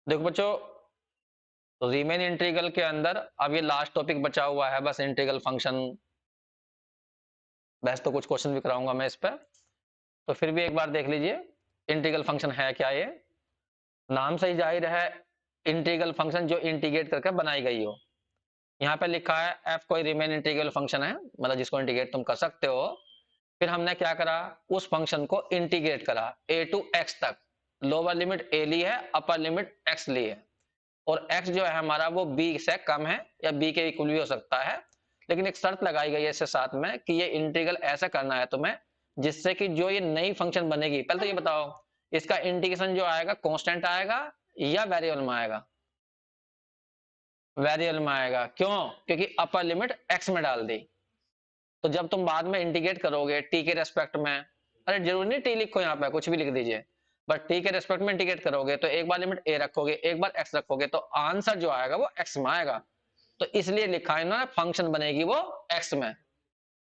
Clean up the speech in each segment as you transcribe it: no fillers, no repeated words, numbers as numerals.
देखो बच्चों, Riemann integral के अंदर अब ये लास्ट टॉपिक बचा हुआ है बस इंटीग्रल फंक्शन। वैसे तो कुछ क्वेश्चन भी कराऊंगा मैं इस पर, तो फिर भी एक बार देख लीजिए इंटीग्रल फंक्शन है क्या। ये नाम से ही जाहिर है इंटीग्रल फंक्शन जो इंटीग्रेट करके बनाई गई हो। यहाँ पे लिखा है एफ कोई रीमेन इंटीग्रल फंक्शन है, मतलब जिसको इंटीग्रेट तुम कर सकते हो। फिर हमने क्या करा, उस फंक्शन को इंटीग्रेट करा ए टू एक्स तक। लोअर लिमिट ए ली है, अपर लिमिट एक्स ली है, और x जो है हमारा वो b से कम है या b के इक्वल भी हो सकता है। लेकिन एक शर्त लगाई गई है इससे साथ में कि ये इंटीग्रल ऐसा करना है तुम्हें जिससे कि जो ये नई फंक्शन बनेगी, पहले तो ये बताओ इसका इंटीग्रेशन जो आएगा कांस्टेंट आएगा या वेरिएबल में आएगा। वेरिएबल में आएगा, क्यों? क्योंकि अपर लिमिट x में डाल दी। तो जब तुम बाद में इंटीग्रेट करोगे टी के रेस्पेक्ट में, अरे जरूरी नहीं टी लिखो, यहाँ पे कुछ भी लिख दीजिए, बट टी के रेस्पेक्ट में इंटीग्रेट करोगे तो एक बार लिमिट ए रखोगे एक बार एक्स रखोगे तो आंसर जो आएगा वो एक्स में आएगा। तो इसलिए लिखा है ना फंक्शन बनेगी वो एक्स में।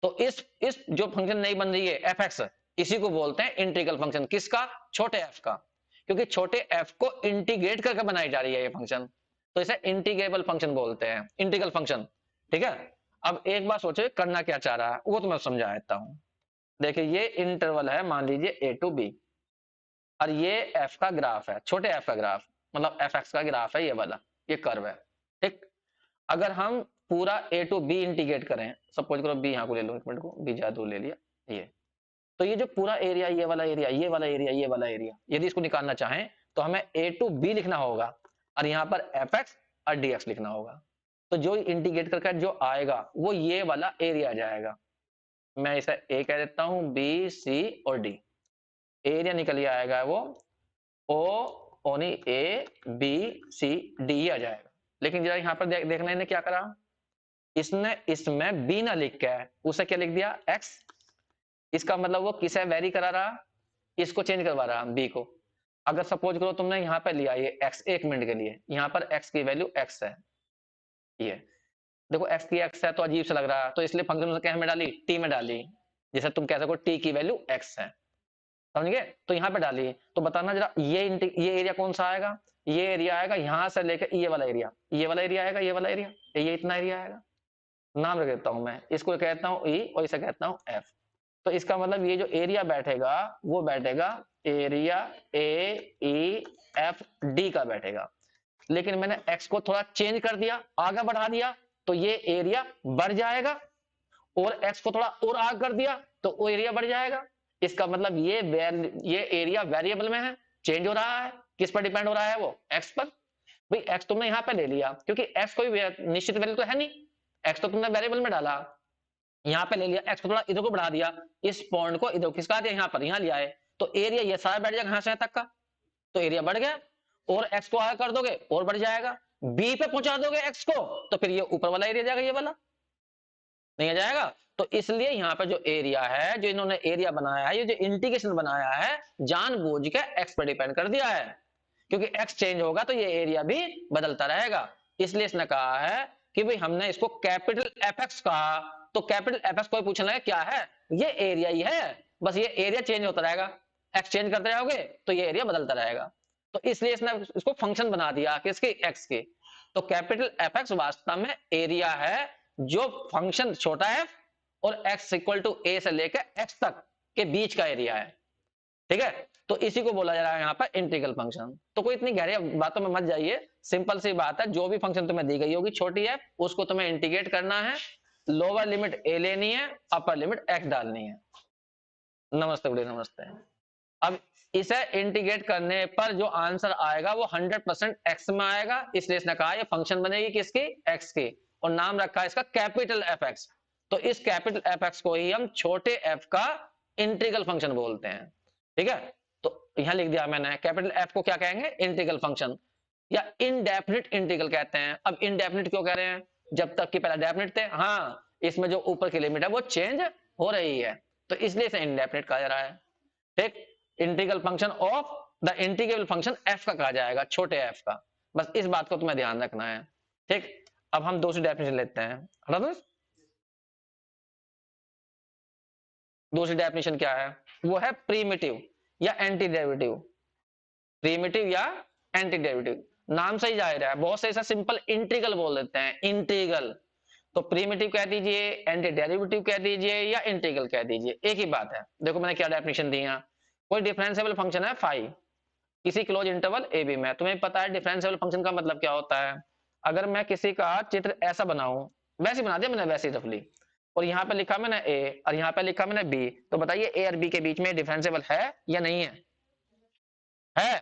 तो इस जो फंक्शन नहीं बन रही है एफ एक्स, इसी को बोलते हैं इंटीग्रल फंक्शन। किसका? छोटे एफ का। क्योंकि छोटे एफ को इंटीग्रेट करके बनाई जा रही है ये फंक्शन, तो इसे इंटीग्रेबल फंक्शन बोलते हैं, इंटीग्रल फंक्शन। ठीक है। अब एक बार सोचो करना क्या चाह रहा है वो तो मैं समझा देता हूं। देखिए ये इंटरवल है, मान लीजिए ए टू बी, और ये एफ का ग्राफ है, छोटे एफ का ग्राफ, मतलब एफ एक्स का ग्राफ है ये वाला, ये कर्व है। ठीक। अगर हम पूरा ए टू बी इंटीग्रेट करें, सपोज करो बी यहाँ को ले लो, एक मिनट को बी ज्यादा दूर ले लिया, ये तो ये जो पूरा एरिया, ये वाला एरिया, ये वाला एरिया, ये वाला एरिया, यदि इसको निकालना चाहें तो हमें ए टू बी लिखना होगा और यहाँ पर एफ एक्स और डी एक्स लिखना होगा। तो जो इंटीग्रेट करके जो आएगा वो ये वाला एरिया आ जाएगा। मैं इसे ए कह देता हूं, बी सी और डी। एरिया निकल आएगा वो ओ ओनी ए बी सी डी ही आ जाएगा। लेकिन जरा यहाँ पर देखना इन्हें क्या करा, इसने इसमें बी ना लिख के उसे क्या लिख दिया एक्स। इसका मतलब वो किसे वेरी करा रहा, इसको चेंज करवा रहा बी को। अगर सपोज करो तुमने यहाँ पर लिया ये एक्स एक मिनट के लिए, यहाँ पर एक्स की वैल्यू एक्स है, ये देखो एक्स की एक्स है तो अजीब सा लग रहा है, तो इसलिए फंक्शन क्या में डाली, टी में डाली। जैसे तुम कह सको टी की वैल्यू एक्स है, समझ गए? तो यहाँ पे डालिए। तो बताना जरा ये एरिया कौन सा आएगा, ये एरिया आएगा यहाँ से लेकर ये वाला एरिया, ये वाला एरिया आएगा, ये वाला एरिया, ये इतना एरिया आएगा। नाम रख देता हूं मैं, इसको कहता हूं ई और इसे कहता हूं एफ। तो इसका मतलब ये जो एरिया बैठेगा वो बैठेगा area A E F D का बैठेगा। लेकिन मैंने एक्स को थोड़ा चेंज कर दिया, आगे बढ़ा दिया, तो ये एरिया बढ़ जाएगा, और एक्स को थोड़ा और आगे कर दिया तो वो एरिया बढ़ जाएगा। इसका मतलब ये एरिया वेरिएबल में है, चेंज हो रहा है। किस पर डिपेंड हो रहा है वो, एक्स पर। भाई एक्स तुमने यहाँ पे ले लिया क्योंकि एक्स कोई निश्चित वैल्यू तो है नहीं, एक्स तो तुमने वेरिएबल में डाला, यहाँ पे ले लिया, एक्स को थोड़ा इधर को बढ़ा दिया, इस पॉइंट को इधर किसका दिया, यहाँ पर यहाँ लिया है, तो एरिया ये सारा बैठ जाएगा यहाँ से यहाँ तक का, तो एरिया बढ़ गया। और एक्स को आगे कर दोगे और बढ़ जाएगा, बी पे पहुंचा दोगे एक्स को तो फिर ये ऊपर वाला एरिया जाएगा, ये वाला नहीं आ जाएगा। तो इसलिए यहाँ पे जो एरिया है, जो इन्होंने एरिया बनाया है, ये जो इंटीग्रेशन बनाया है, जानबूझ के एक्स पर डिपेंड कर दिया है, क्योंकि एक्स चेंज होगा तो ये एरिया भी बदलता रहेगा। इसलिए इसने कहा है कि भाई हमने इसको कैपिटल एफ एक्स कहा, तो कैपिटल एफ एक्स कोई पूछने लगे क्या है, ये एरिया ही है, बस ये एरिया चेंज होता रहेगा, एक्स चेंज करते रहोगे तो ये एरिया बदलता रहेगा। तो इसलिए इसने इसको फंक्शन बना दिया किसकी, एक्स की। तो कैपिटल एफ एक्स वास्तव में एरिया है जो फंक्शन छोटा है और x इक्वल टू ए से लेकर x तक के बीच का एरिया है। ठीक है। तो इसी को बोला जा रहा है यहाँ पर इंटीग्रल फंक्शन। तो कोई इतनी गहरी बातों में मत जाइए, सिंपल सी बात है, जो भी फंक्शन तुम्हें दी गई होगी छोटी है उसको तुम्हें इंटीग्रेट करना है, लोअर लिमिट a लेनी है, अपर लिमिट x डालनी है। नमस्ते बड़े नमस्ते। अब इसे इंटीग्रेट करने पर जो आंसर आएगा वो 100% x में आएगा, इसलिए इसने कहा ये फंक्शन बनेगी किसकी, x की, और नाम रखा है इसका कैपिटल एफ एक्स। तो इस कैपिटल एफ एक्स को ही हम छोटे f का इंटीग्रल फंक्शन बोलते हैं। ठीक है। तो यहां लिख दिया मैंने, कैपिटल एफ को क्या कहेंगे, इंटीग्रल फंक्शन, या इनडेफिनिट इंटीग्रल कहते हैं। अब इनडेफिनिट क्यों कह रहे हैं, जब तक कि पहले डेफिनिट थे, हाँ इसमें जो ऊपर की लिमिट है वो चेंज हो रही है, तो इसलिए इसे इनडेफिनिट कहा जा रहा है। ठीक। Integral function of the integrable function F का कहा जाएगा, छोटे एफ का। बस इस बात को तुम्हें ध्यान रखना है। ठीक। अब हम दूसरी डेफिनेशन लेते हैं, हटा दो। दूसरी डेफिनेशन क्या है, वो है प्रीमिटिव या एंटी डेरिवेटिव। प्रीमिटिव या एंटी डेरिवेटिव। नाम से ही जाहिर है, बहुत से ऐसा सिंपल इंटीग्रल बोल देते हैं, इंटीग्रल। तो प्रीमिटिव कह दीजिए, एंटी डेरिवेटिव कह दीजिए, या इंटीग्रल कह दीजिए, एक ही बात है। देखो मैंने क्या डेफिनेशन दी है। कोई डिफरेंशिएबल फंक्शन है फाई किसी क्लोज इंटरवल ए बी में, तुम्हें पता है डिफरेंशिएबल फंक्शन का मतलब क्या होता है। अगर मैं किसी का चित्र ऐसा बनाऊं, वैसे बना दिया मैंने, वैसे रफली, और यहाँ पे लिखा मैंने ए और यहाँ पे लिखा मैंने बी, तो बताइए ए और बी के बीच में डिफरेंशिएबल है या नहीं है? है।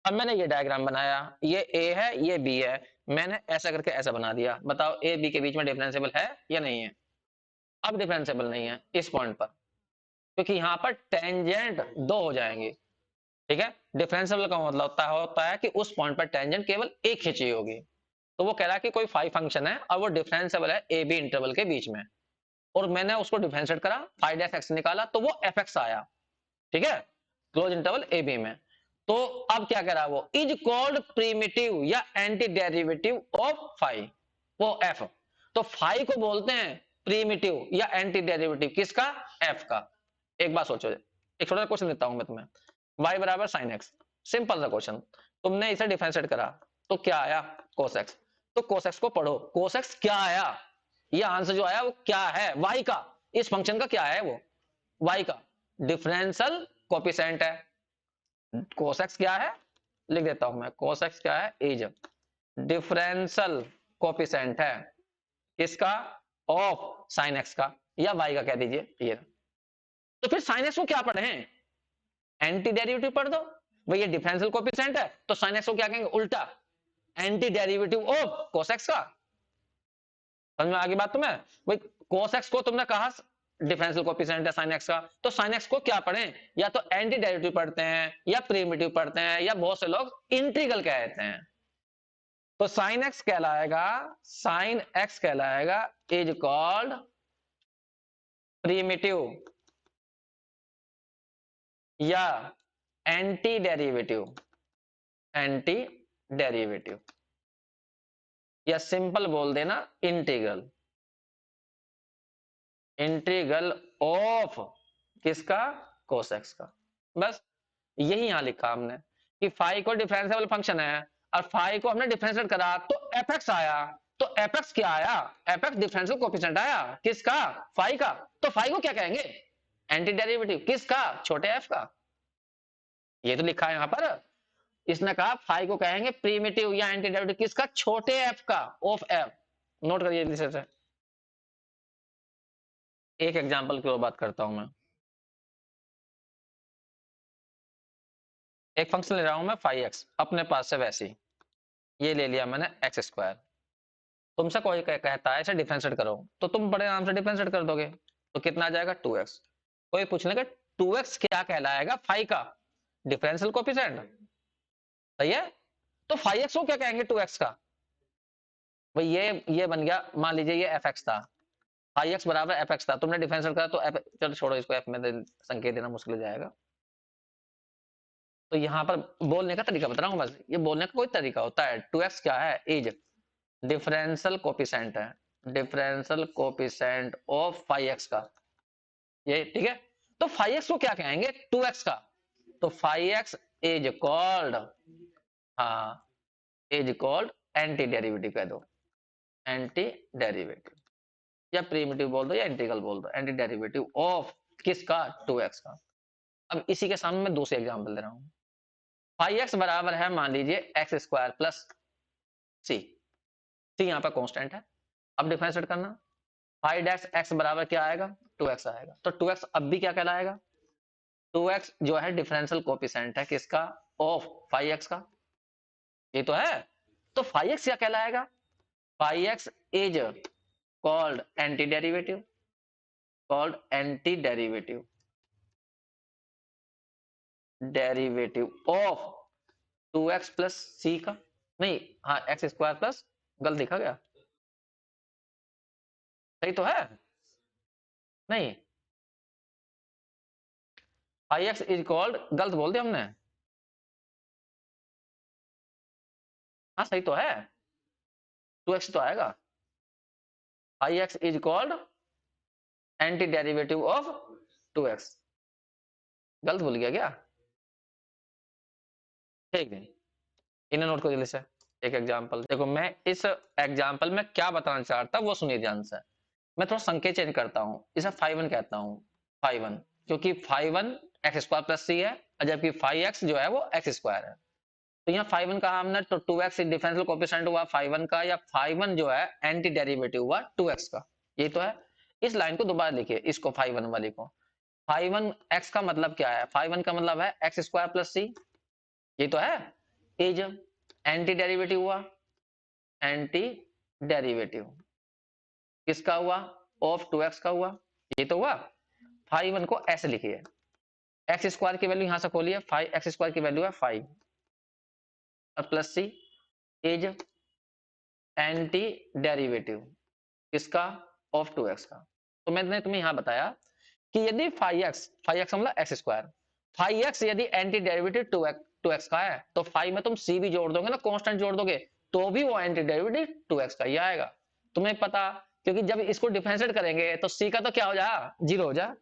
अब मैंने ये डायग्राम बनाया, ये ए है ये बी है, मैंने ऐसा करके ऐसा बना दिया, बताओ ए बी के बीच में डिफरेंशिएबल है या नहीं है? अब डिफरेंशिएबल नहीं है इस पॉइंट पर, क्योंकि यहाँ पर टेंजेंट दो हो जाएंगे। ठीक है, डिफरेंशिएबल का मतलब होता है कि उस पॉइंट पर टेंजेंट केवल एक खींची होगी। तो वो कह रहा है कि कोई फाई फंक्शन है और वो डिफरेंशिएबल है ए बी इंटरवल के बीच में, और मैंने उसको डिफरेंशिएट करा, फाइव एफ एक्स निकाला तो वो एफ एक्स आया। ठीक है, क्लोज इंटरवल ए बी में। तो अब क्या कह रहा है, वो इज कॉल्ड प्रीमिटिव या एंटी डेरिवेटिव ऑफ फाई, वो एफ। तो फाई को बोलते हैं प्रीमिटिव या एंटी डेरिवेटिव किसका? एफ का। एक बात सोचो, एक छोटा सा क्वेश्चन देता हूं मैं तुम्हें, y बराबर साइन एक्स, सिंपल सा क्वेश्चन, तुमने इसे डिफरेंशिएट करा तो क्या आया? Cos x. तो कोस एक्स को पढ़ो, कोस एक्स क्या आया, ये आंसर जो आया वो क्या है? y का, इस फंक्शन का क्या है वो? y का डिफरेंशियल कोएफिशिएंट है। cos x क्या है, लिख देता हूं मैं, cos x क्या है? इज डिफरेंशियल कोएफिशिएंट है किसका? ऑफ sin x का, या y का कह दीजिए ये। तो फिर sin x को क्या पढ़े हैं? एंटी डेरिवेटिव पढ़ दो। भाई ये डिफरेंशियल कोएफिशिएंट है तो sin x को क्या कहेंगे? उल्टा anti derivative of cos x का। समझ में आ गई बात तुम्हें? भाई cos x को तुमने कहा डिफरेंशियल कोएफिशिएंट है sin x का, तो sin x को क्या पढ़ें? या तो एंटी डेरिवेटिव पढ़ते हैं, या प्रिमिटिव पढ़ते हैं, या बहुत से लोग इंटीग्रल कहते हैं। तो sin x कहलाएगा, sin x कहलाएगा इज कॉल्ड प्रिमिटिव या एंटी डेरिवेटिव, एंटी डेरिवेटिव, या सिंपल बोल देना इंटीग्रल, इंटीग्रल ऑफ किसका? cos x का। बस यही यहां लिखा हमने कि फाई को डिफरेंशिएबल फंक्शन है और फाई को हमने डिफरेंशिएट करा तो एफ एक्स आया। तो एफ एक्स क्या आया? एफ एक्स डिफरेंशियल कोएफिशिएंट आया किसका? फाई का। तो फाई को क्या कहेंगे? एंटी डेरिवेटिव किसका? छोटे एफ का। ये तो लिखा है यहां पर, इसने कहा फाई को कहेंगे प्रीमिटिव या एंटी डेरिवेटिव किसका? छोटे एफ का, ऑफ एफ। नोट करिए इसे से। एक एग्जांपल की और बात करता हूं मैं। एक फंक्शन ले रहा हूं मैं फाइव एक्स अपने पास से, वैसे ही ये ले लिया मैंने एक्स स्क्वायर। तुमसे कोई कहता है इसे डिफरेंशिएट करो, तो तुम बड़े आराम से डिफरेंशिएट कर दोगे, तो कितना आ जाएगा? 2x। कोई पूछ लेगा 2x क्या कहलाएगा? फाइव का डिफरेंशियल कोएफिशिएंट, सही है। तो 5x को क्या कहेंगे 2x का? भाई ये बन गया, मान लीजिए ये fx था, 5x बराबर fx था, तुमने डिफरेंशिएट करा तो f, चलो छोड़ो इसको, f में संकेत देना मुश्किल हो जाएगा। तो यहां पर बोलने का तरीका बता रहा हूं, बस ये बोलने का कोई तरीका होता है। 2x क्या है? इज डिफरेंशियल कोएफिशिएंट है, डिफरेंशियल कोएफिशिएंट ऑफ 5x का, ये ठीक है। तो 5x को क्या कहेंगे? 2x का। तो 5x इज कॉल्ड, हाँ, इज कॉल्ड एंटी डेरिवेटिव कह दो, एंटी डेरिवेटिव, या प्रीमिटिव बोल दो या इंटीग्रल बोल दो, एंटी डेरिवेटिव ऑफ किसका? 2x का। अब इसी के सामने मैं दूसरे एग्जांपल दे रहा हूं। 5x बराबर है मान लीजिए एक्स स्क्वायर प्लस सी, सी यहाँ पर कांस्टेंट है। अब डिफरेंशिएट करना, 5x बराबर क्या आएगा? 2x आएगा। तो 2x अब भी क्या कहलाएगा? 2x जो है डिफरेंशियल कोएफिशिएंट है किसका? ऑफ 5x का, ये तो है। तो 5x क्या कहलाएगा? 5x is called anti derivative, called anti derivative, derivative of 2x plus C का, नहीं, हाँ, एक्स स्क्वायर प्लस, गलत लिखा गया, सही तो है? नहीं, 5x इज कॉल्ड, गलत बोल दिया हमने, हाँ सही तो है, 2x तो आएगा। 5x is called anti derivative of 2x, गलत भूल गया क्या? ठीक है, इन्हें नोट करो जल्दी से। एक एग्जांपल देखो, मैं इस एग्जांपल में क्या बताना चाहता वो सुनिए ध्यान से। मैं थोड़ा संकेत चेंज करता हूँ, इसे फाइव वन कहता हूँ, फाइव वन, क्योंकि five one x square plus C है और जबकि फाइव एक्स जो है वो एक्स स्क्वायर है। तो यहाँ फाइव वन कहा हमने, तो टू एक्स डिफरेंशियल कोएफिशिएंट हुआ फाइव वन का, या फाइव वन जो है एंटी डेरिवेटिव हुआ टू एक्स का। ये तो है। इस लाइन को दोबारा लिखिए, इसको फाइव वन वाली को। फाइव वन एक्स का मतलब क्या है, फाइव वन का मतलब है एक्स स्क्वायर प्लस सी, ये तो है। इज एंटी डेरिवेटिव हुआ, एंटी डेरिवेटिव किसका हुआ, ऑफ टू एक्स का हुआ, ये तो हुआ। फाइव वन को ऐसे लिखिए, एक्स स्क्वायर की वैल्यू यहां से खोलिए, फाइव एक्स स्क्वायर की वैल्यू है फाइव और plus C is antiderivative किसका, ऑफ टू एक्स का। तो मैंने तुम्हें यहां बताया कि यदि फाइव एक्स मतलब एक्स स्क्वायर, फाइव एक्स यदि एंटी डेरिवेटिव टू एक्स का है, तो फाइव में तुम सी भी जोड़ दोगे ना, कांस्टेंट जोड़ दोगे, तो भी वो एंटी डेरिवेटिव टू एक्स का ही आएगा। तुम्हें पता, क्योंकि जब इसको डिफरेंशिएट करेंगे तो सी का तो क्या हो जाएगा, जीरो हो जाए,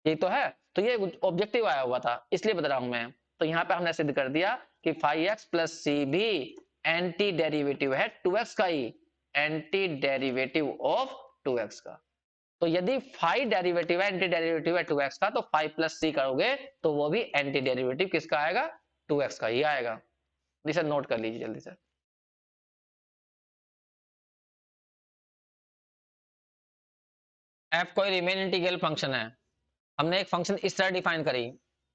ये तो है। तो ये ऑब्जेक्टिव आया हुआ था इसलिए बता रहा हूं मैं। तो यहाँ पे हमने सिद्ध कर दिया कि फाइव एक्स प्लस सी भी एंटी डेरिवेटिव है टू एक्स का ही, anti derivative of two x का। तो यदि फाइव डेरिवेटिव है, एंटी डेरिवेटिव है टू एक्स का, तो फाइव प्लस सी करोगे तो वो भी एंटी डेरिवेटिव किसका आएगा, टू एक्स का ही आएगा। इसे नोट कर लीजिए जल्दी से। एफ कोई रिमेन इंटीग्रल फंक्शन है, हमने एक फंक्शन इस तरह डिफाइन करी।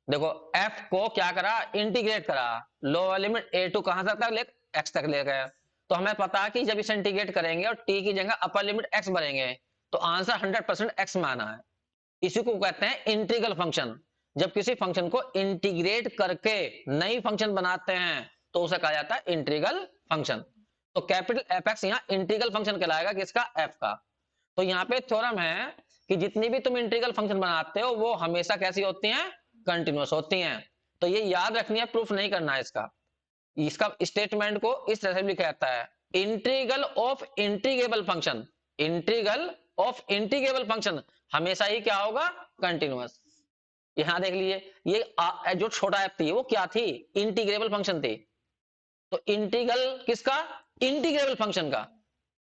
देखो एफ को क्या करा, इंटीग्रेट करा, लोअर लिमिट ए टू कहां तक ले, एक्स तक ले गए। तो हमें पता है कि जब इसे इंटीग्रेट करेंगे और टी की जगह अपर लिमिट एक्स भरेंगे तो आंसर 100% एक्स में आना है। इसी को कहते हैं इंटीग्रल फंक्शन। जब किसी फंक्शन को इंटीग्रेट करके नई फंक्शन बनाते हैं तो उसे कहा जाता है इंटीग्रल फंक्शन। तो कैपिटल एफ एक्स यहाँ इंटीग्रल फंक्शन कहलाएगा किसका, एफ का। तो यहाँ पे थ्योरम है कि जितनी भी तुम इंटीग्रल फंक्शन बनाते हो वो हमेशा कैसी होती हैं, कंटिन्यूअस होती हैं। तो ये याद रखनी है, प्रूफ नहीं करना है इसका। इसका स्टेटमेंट को इस तरह से भी लिखा जाता है, integral of integrable function, integral of integrable function हमेशा ही क्या होगा, कंटिन्यूअस। यहां देख लीजिए, ये जो छोटा एफ थी वो क्या थी, इंटीग्रेबल फंक्शन थी। तो इंटीग्रल किसका, इंटीग्रेबल फंक्शन का,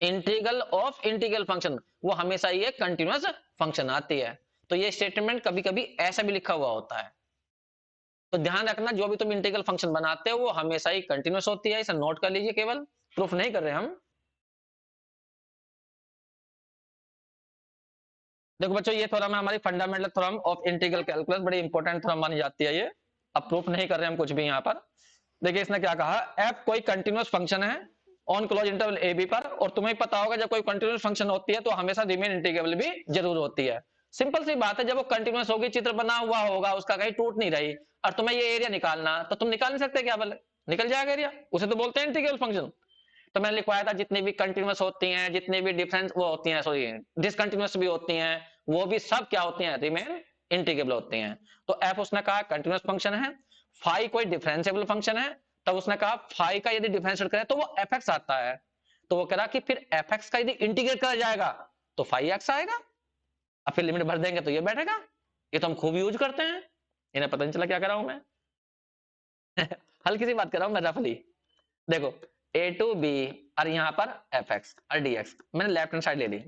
इंटीग्रल ऑफ इंटीग्रल फंक्शन वो हमेशा ही एक कंटिन्यूअस फंक्शन आती है। तो ये स्टेटमेंट कभी कभी ऐसा भी लिखा हुआ होता है। तो ध्यान रखना, जो भी तुम इंटीग्रल फंक्शन बनाते हो वो हमेशा ही कंटिन्यूअस होती है, इसे नोट कर लीजिए, केवल प्रूफ नहीं कर रहे हम। देखो बच्चों, ये थ्योरम है हमारी fundamental theorem of integral calculus, बड़ी इंपॉर्टेंट थ्योरम मानी जाती है ये। अब प्रूफ नहीं कर रहे हम कुछ भी यहाँ पर। देखिए इसने क्या कहा, एफ कोई कंटिन्यूअस फंक्शन है on close interval A B पर, और तुम्हें पता होगा जब कोई कंटिन्यूअस फंक्शन होती है तो हमेशा रिमेन इंटीग्रेबल भी जरूर होती है। सिंपल सी बात है, जब वो कंटिन्यूअस होगी, चित्र बना हुआ होगा, उसका कहीं टूट नहीं रही, और तुम्हें ये एरिया निकालना, तो तुम निकाल नहीं सकते क्या, बोले निकल जाएगा एरिया, उसे तो बोलते हैं इंटीग्रल फंक्शन। तो मैंने लिखवाया था जितनी भी कंटिन्यूअस होती हैं, जितनी भी डिफरेंस वो होती हैं, सॉरी डिसकंटिन्यूअस भी होती हैं, वो भी सब क्या होती हैं, रिमेन इंटीग्रेबल होती हैं। तो एफ उसने कहा कंटिन्यूअस फंक्शन है, फाई कोई डिफरेंशिएबल फंक्शन है, तब उसने कहा फाई का यदि डिफरेंशिएट करें तो वो एफ एक्स आता है। तो वो कह रहा कि फिर एफ एक्स का यदि इंटीग्रेट करा जाएगा तो फाई एक्स आएगा, अब फिर लिमिट भर देंगे तो ये बैठेगा। ये तो हम खूब यूज करते हैं, इन्हें पता नहीं चला क्या कर रहा हूं मैं। हल्की सी बात कर रहा हूं मैं रफली। देखो ए टू बी और यहाँ पर एफ एक्स और डी एक्स, मैंने लेफ्ट हैंड साइड ले ली।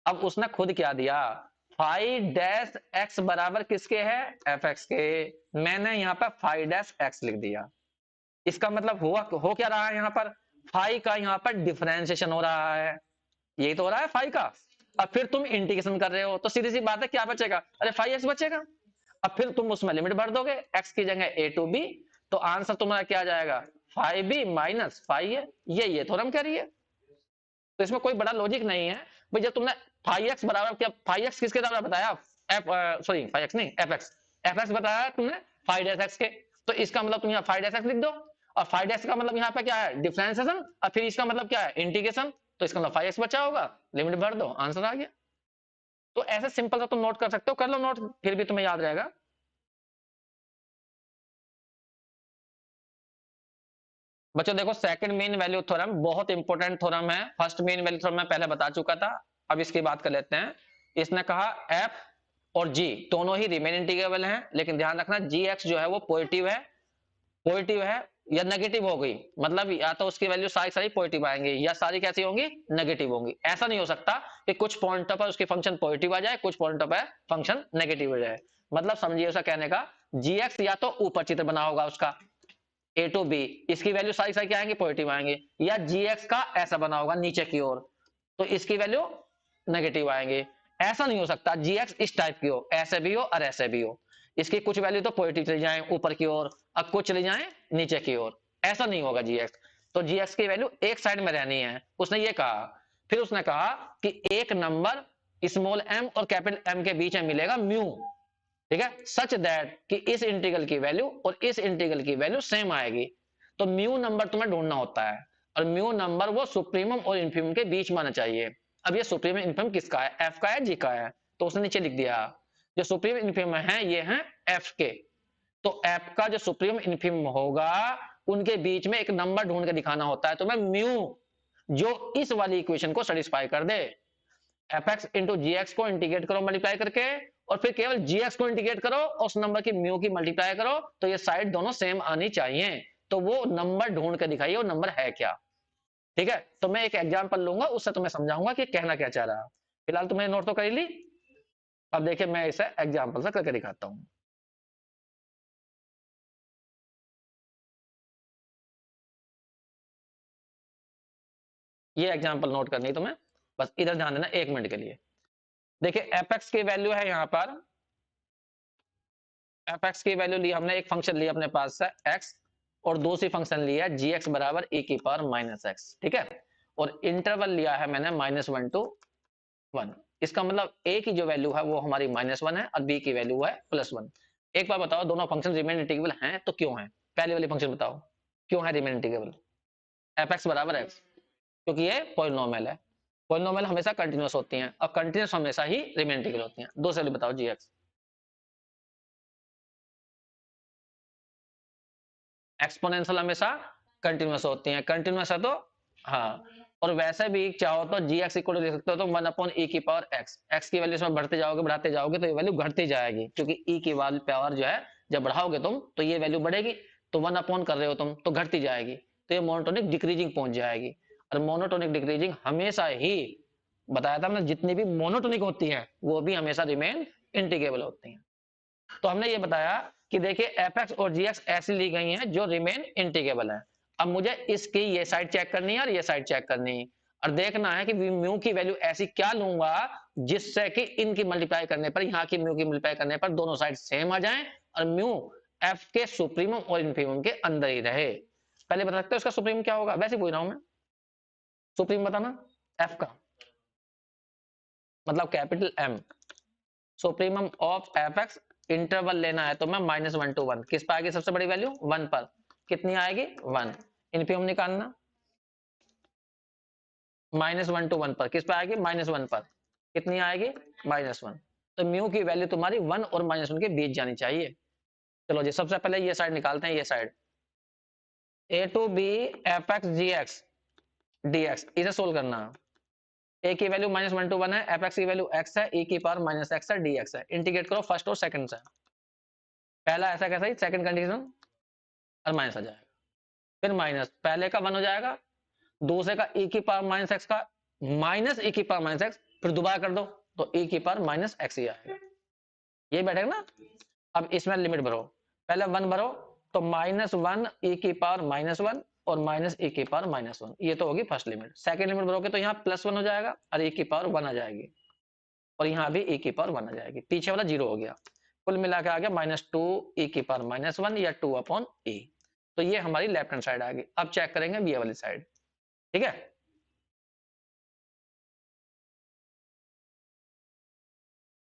अब उसने खुद क्या दिया, फाइव डैश एक्स बराबर किसके है, एफ एक्स के। मैंने यहाँ पर फाइव डैश एक्स लिख दिया। इसका मतलब हुआ हो क्या रहा है, यहाँ पर फाइव का यहाँ पर डिफरेंशिएशन हो रहा है, यही तो हो रहा है फाइव का। अब फिर तुम इंटीग्रेशन कर रहे हो तो सीधी सी बात है क्या बचेगा, अरे फाइव एक्स बचेगा। अब फिर तुम उसमें लिमिट भर दोगे एक्स की जगह ए टू बी, तो आंसर तुम्हारा क्या आ जाएगा, फाइव बी माइनस फाइव है। ये थ्योरम कह रही है। तो इसमें कोई बड़ा लॉजिक नहीं है भाई। जब तुमने फाइव एक्स बराबर क्या, फाइव एक्स किसके बराबर बताया, एफ सॉरी फाइव एक्स नहीं एफ एक्स बताया तुमने फाइव डैश एक्स के। तो इसका मतलब तुम यहाँ फाइव डैश एक्स लिख दो, और फाइव डैश का मतलब यहाँ पे क्या है, डिफरेंशिएशन, और फिर इसका मतलब क्या है, इंटीग्रेशन। तो इसका मतलब फाइव एक्स बचा होगा, लिमिट भर दो, आंसर आ गया। तो ऐसे सिंपल सा तुम नोट कर सकते हो, कर लो नोट, फिर भी तुम्हें याद रहेगा। बच्चों देखो, सेकंड मेन वैल्यू थ्योरम बहुत इंपॉर्टेंट थ्योरम है। फर्स्ट मेन वैल्यू थ्योरम मैं पहले बता चुका था, अब इसकी बात कर लेते हैं। इसने कहा एफ और जी दोनों ही रिमेन इंटीग्रेबल हैं, लेकिन ध्यान रखना जी एक्स जो है वो पॉजिटिव है, पॉजिटिव है या नेगेटिव हो गई, मतलब या तो उसकी वैल्यू सारी सारी पॉजिटिव आएंगे या सारी कैसी होंगी, नेगेटिव होंगी। ऐसा नहीं हो सकता कि कुछ पॉइंट पर उसकी फंक्शन पॉजिटिव आ जाए, कुछ पॉइंट पर फंक्शन नेगेटिव हो जाए। मतलब समझिए उसका कहने का, जीएक्स या तो ऊपर चित्र बना होगा उसका ए टू बी, इसकी वैल्यू सारी सारी क्या आएंगे, पॉजिटिव आएंगे, या जीएक्स का ऐसा बना होगा नीचे की ओर, तो इसकी वैल्यू नेगेटिव आएंगे। ऐसा नहीं हो सकता जीएक्स इस टाइप की हो, ऐसे भी हो और ऐसे भी हो, इसकी कुछ वैल्यू तो पॉजिटिव चली जाए ऊपर की ओर और कुछ चली जाए नीचे की ओर, ऐसा नहीं होगा जीएक्स। तो जीएक्स की वैल्यू एक साइड में रहनी है, उसने ये कहा। फिर उसने कहा कि एक नंबर स्मॉल एम और कैपिटल एम के बीच में मिलेगा म्यू, ठीक है, सच दैट कि इस इंटीग्रल की वैल्यू और इस इंटीग्रल की वैल्यू सेम आएगी। तो म्यू नंबर तुम्हें ढूंढना होता है, और म्यू नंबर वो सुप्रीमम और इन्फीमम के बीच में आना चाहिए। अब ये सुप्रीमम इन्फीमम किसका है, एफ का है, जी का है, तो उसने नीचे लिख दिया जो सुप्रीम इन्फीमम है ये है एफ के। तो एफ का जो सुप्रीम इन्फीमम होगा उनके बीच में एक नंबर ढूंढ के दिखाना होता है तुम्हें म्यू, जो इस वाली इक्वेशन को सेटिस्फाई कर दे। एफ एक्स इंटू जी एक्स को इंटीग्रेट करो मल्टीप्लाई करके, और फिर केवल जी एक्स को इंटीग्रेट करो और उस नंबर की म्यू की मल्टीप्लाई करो, तो ये साइड दोनों सेम आनी चाहिए। तो वो नंबर ढूंढ के दिखाइए वो नंबर है क्या, ठीक है। तो मैं एक एग्जांपल लूंगा, उससे तुम्हें समझाऊंगा कि कहना क्या चाह रहा। फिलहाल तुम्हें नोट तो कर ली, अब देखिए मैं इसे एग्जाम्पल से करके दिखाता हूँ। ये एग्जाम्पल नोट करनी है तुम्हें, बस इधर ध्यान देना एक मिनट के लिए। देखिए एफ एक्स की वैल्यू है यहाँ पर, एफ एक्स की वैल्यू ली हमने, एक फंक्शन लिया अपने पास से एक्स, और दूसरी फंक्शन लिया जी एक्स बराबर ए की पावर माइनस एक्स, ठीक है, और इंटरवल लिया है मैंने -1 to 1। इसका मतलब ए की जो वैल्यू है वो हमारी -1 है और बी की वैल्यू है +1। एक बार बताओ दोनों फंक्शन रिमेन इंटीग्रेबल हैं तो क्यों है, पहले वाली फंक्शन बताओ क्यों है रिमेन इंटीग्रेबल, एफ एक्स बराबर एक्स, क्योंकि ये पॉलिनोमियल है, पॉलिनोमियल हमेशा कंटिन्यूअस होती हैं और कंटिन्यूअस हमेशा ही रिमेन इंटीग्रेबल होती हैं। दूसरे वाली बताओ जी एक्स, एक्सपोनेंशियल हमेशा कंटिन्यूअस होती हैं, कंटिन्यूअस है तो हाँ, और वैसे भी चाहो तो जी एक्स इक्वल लिख सकते हो तो 1/e की पावर एक्स, एक्स की वैल्यू इसमें बढ़ते जाओगे तो ये वैल्यू घटती जाएगी, क्योंकि e की पावर जो है जब बढ़ाओगे तुम तो ये वैल्यू बढ़ेगी, तो 1 कर रहे हो तुम तो घटती जाएगी, तो ये मोनोटोनिक डिक्रीजिंग पहुंच जाएगी। और मोनोटोनिक डिक्रीजिंग हमेशा ही, बताया था मैंने, जितनी भी मोनोटोनिक होती है वो भी हमेशा रिमेन इंटीग्रेबल होती है। तो हमने ये बताया कि देखिए एफ एक्स और जी एक्स ऐसी ली गई हैं जो रिमेन इंटीग्रेबल है। अब मुझे इसकी ये साइड चेक करनी है और ये साइड चेक करनी है, और देखना है कि म्यू की वैल्यू ऐसी क्या लूंगा जिससे कि इनकी मल्टीप्लाई करने पर, यहाँ की म्यू की मल्टीप्लाई करने पर दोनों साइड सेम आ जाएं और म्यू एफ के सुप्रीमम और इन्फीमम के अंदर ही रहे। पहले बता सकते हो उसका सुप्रीम क्या होगा, वैसे पूछ रहा हूं मैं, सुप्रीम बताना एफ का, मतलब capital M, supremum of F x, interval लेना है तो मैं -1 to 1, किस पर आएगी सबसे बड़ी वैल्यू 1 पर, कितनी आएगी 1, इन्फीमम निकालना -1 to 1 पर, किस पर आएगी -1 पर, कितनी आएगी -1। तो म्यू की वैल्यू तुम्हारी 1 और -1 के बीच जानी चाहिए। चलो जी सबसे पहले ये साइड निकालते हैं, ये side a to b f x g x d x, इसे सोल्व करना। ए की वैल्यू -1 to 1 है, एफ एक्स की वैल्यू x है, e की पावर -x है, dx है, इंटीग्रेट करो फर्स्ट और सेकंड से, पहला ऐसा कैसा ही सेकंड कंडीशन और माइनस आ जाएगा, फिर माइनस पहले का 1 हो जाएगा, दूसरे का e की पावर -x का माइनस e की पावर -x, फिर दोबारा कर दो तो e की पावर -x ही आएगा, ये बैठेगा ना। अब इसमें लिमिट भरो, पहले 1 भरो तो -1 e की पावर -1 और -e की पावर -1, ये तो होगी फर्स्ट लिमिट। सेकंड लिमिट भरोगे तो यहाँ +1 हो जाएगा और e की पावर 1 आ जाएगी, और यहाँ भी e की पावर 1 आ जाएगी, पीछे वाला 0 हो गया, कुल मिला के आ गया -2 e की पावर -1 या 2/e। तो ये हमारी लेफ्ट हैंड साइड आ गई। अब चेक करेंगे ये वाली साइड, ठीक है।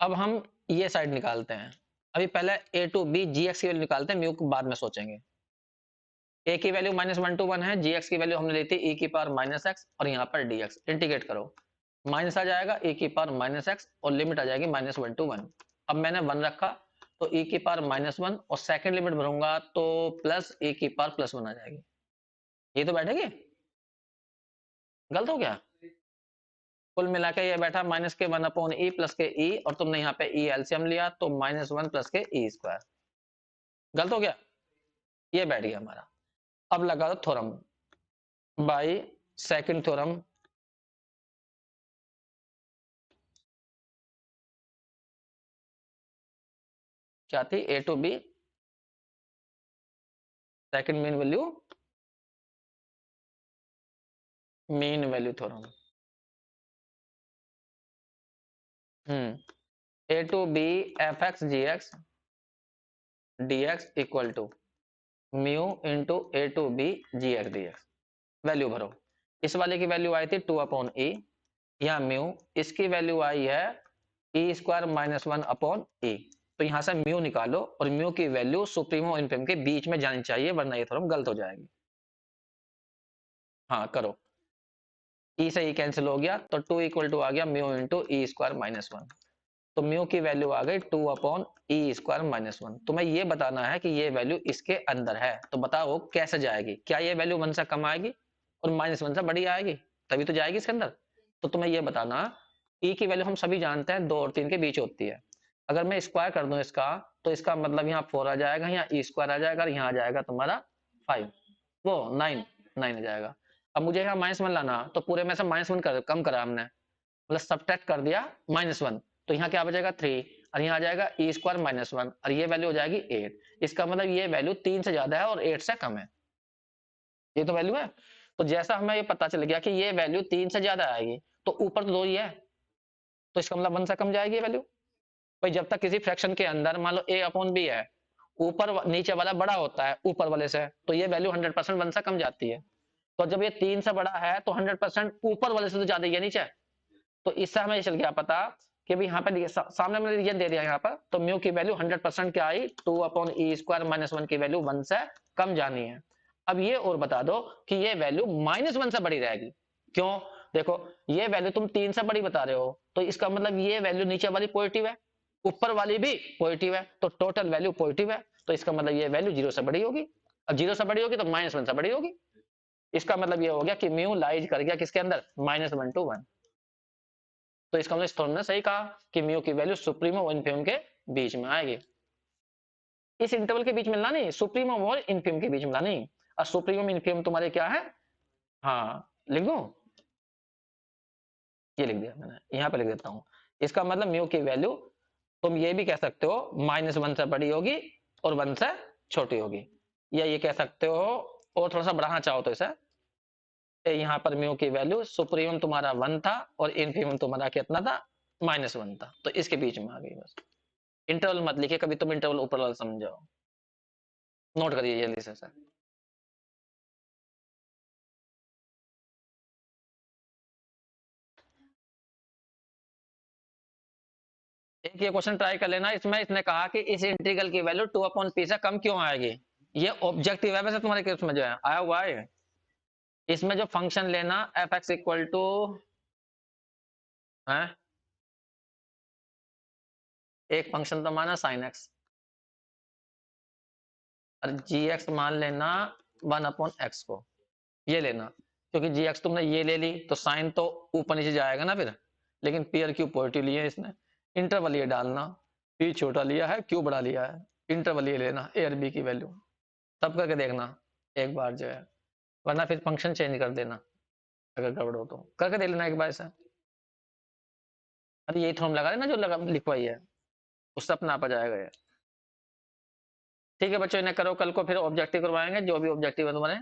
अब हम ये साइड निकालते हैं, अभी पहले ए टू बी जी एक्स की वैल्यू निकालते हैं, म्यू को बाद में सोचेंगे। ए की वैल्यू -1 to 1 है, जी एक्स की वैल्यू हमने ली थी e की पावर -x और यहाँ पर dx, इंटीग्रेट करो माइनस आ जाएगा e की पावर -x और लिमिट आ जाएगी -1 to 1। अब मैंने 1 रखा तो e की पावर -1 और सेकंड लिमिट भरूंगा तो प्लस e की पावर +1 आ जाएगी, ये तो बैठेगी, गलत हो गया, कुल मिला के ये बैठा माइनस के 1/e प्लस के e, और तुमने यहाँ पे e एलसीएम लिया तो -1 प्लस के e स्क्वायर, गलत हो गया, ये बैठ गया हमारा। अब लगा दो थ्योरम बाय सेकंड थ्योरम, क्या थी, a to b second mean value theorem. A to b f x g x d x equal to mu into a to b g x d x. Value भरो। इस वाले की value आई थी 2/e, यहाँ mu, इसकी value आई है e² -1/e। तो यहां से म्यू निकालो और म्यू की वैल्यू सुप्रीमो इन्फिम के बीच में जानी चाहिए, वरना ये थ्योरम गलत हो जाएगी। हाँ करो, ई से ई कैंसिल हो गया तो 2 इक्वल टू आ गया म्यू इंटू e² -1। तो म्यू की वैल्यू आ गई 2/e² -1। तुम्हें ये बताना है कि ये वैल्यू इसके अंदर है, तो बताओ कैसे जाएगी, क्या ये वैल्यू 1 से कम आएगी और -1 से बड़ी आएगी, तभी तो जाएगी इसके अंदर। तो तुम्हें ये बताना, e की वैल्यू हम सभी जानते हैं 2 और 3 के बीच होती है। अगर मैं स्क्वायर कर दूं इसका, तो इसका मतलब यहाँ 4 आ जाएगा, यहाँ e² आ जाएगा और यहाँ आ जाएगा तुम्हारा 5, वो 9 आ जाएगा। अब मुझे यहाँ -1 लाना, तो पूरे में से -1 कम करा हमने, मतलब सब्ट्रैक्ट कर दिया -1, तो यहाँ क्या बचेगा 3 और यहाँ आ जाएगा e² -1 और ये वैल्यू हो जाएगी 8। इसका मतलब ये वैल्यू 3 से ज्यादा है और 8 से कम है, ये तो वैल्यू है। तो जैसा हमें ये पता चल गया कि ये वैल्यू 3 से ज्यादा आएगी, तो ऊपर तो 2 ही है, तो इसका मतलब 1 से कम जाएगी वैल्यू। भाई जब तक किसी फ्रैक्शन के अंदर मान लो a/b है, ऊपर नीचे वाला बड़ा होता है ऊपर वाले से, तो ये वैल्यू 100% 1 से कम जाती है। तो जब ये 3 से बड़ा है तो 100% ऊपर वाले से तो ज्यादा ही है नीचे। तो इससे हमें चल गया पता कि भी यहाँ पे सामने मैंने रीजन दे दिया यहाँ पर, तो म्यू की वैल्यू 100% क्या आई, 2/e² -1 की वैल्यू 1 से कम जानी है। अब ये और बता दो कि ये वैल्यू -1 से बड़ी रहेगी, क्यों? देखो ये वैल्यू तुम 3 से बड़ी बता रहे हो, तो इसका मतलब ये वैल्यू नीचे वाली पॉजिटिव है, ऊपर वाली भी पॉजिटिव है, तो टोटल वैल्यू पॉजिटिव है, तो इसका मतलब ये वैल्यू 0 से बड़ी होगी। अब 0 से बड़ी होगी तो -1 से बड़ी होगी। इसका मतलब ये हो गया कि म्यू लाइज कर गया किसके अंदर, -1 to 1। तो इसका मतलब स्टोन ने सही कहा कि म्यू की वैल्यू सुप्रीमो और इन्फिम के बीच में आएगी। इस इंटरवल के बीच मिलना नहीं, सुप्रीमो और इन्फिम के बीच मिलना नहीं। और सुप्रीमो इन्फिम तुम्हारे क्या है, हाँ लिख दो, ये लिख दिया मैंने, यहाँ पे लिख देता हूँ। इसका मतलब म्यू की वैल्यू तुम ये भी कह सकते हो -1 से बड़ी होगी और 1 से छोटी होगी, या ये कह सकते हो और थोड़ा सा बढ़ाना चाहो तो इसे, यहाँ पर म्यू की वैल्यू सुप्रीमम तुम्हारा 1 था और इन्फीमम तुम्हारा कितना था, -1 था, तो इसके बीच में आ गई बस। इंटरवल मत लिखिए कभी, तुम इंटरवल ऊपर वाला समझो, नोट करिए जल्दी से सर। एक ये क्वेश्चन ट्राई कर लेना, इसमें इसने कहा कि इस इंटीग्रल की वैल्यू 2/p से कम क्यों आएगी। ये ऑब्जेक्टिव है वैसे तुम्हारे केस में जो है आया हुआ है। इसमें जो फंक्शन लेना एफ एक्स इक्वल टू है, एक फंक्शन तो माना sin x और जी एक्स मान लेना 1/x को, ये लेना, क्योंकि जी एक्स तुमने ये ले ली तो साइन तो ऊपर नीचे जाएगा ना फिर, लेकिन पी और क्यू पॉजिटिव लिए इसने, इंटरवल ये डालना, पी छोटा लिया है क्यू बड़ा लिया है, इंटरवल ये लेना ए और बी की वैल्यू, तब करके देखना एक बार जो है, वरना फिर फंक्शन चेंज कर देना अगर गड़बड़ हो तो, करके देख लेना एक बार ऐसा। अरे यही थ्योरम लगा लेना जो लगा लिखवाई है, उससे अपना आप आ जाएगा ये। ठीक है बच्चों, इन्हें करो, कल को फिर ऑब्जेक्टिव करवाएंगे, जो भी ऑब्जेक्टिव है तुम्हारे।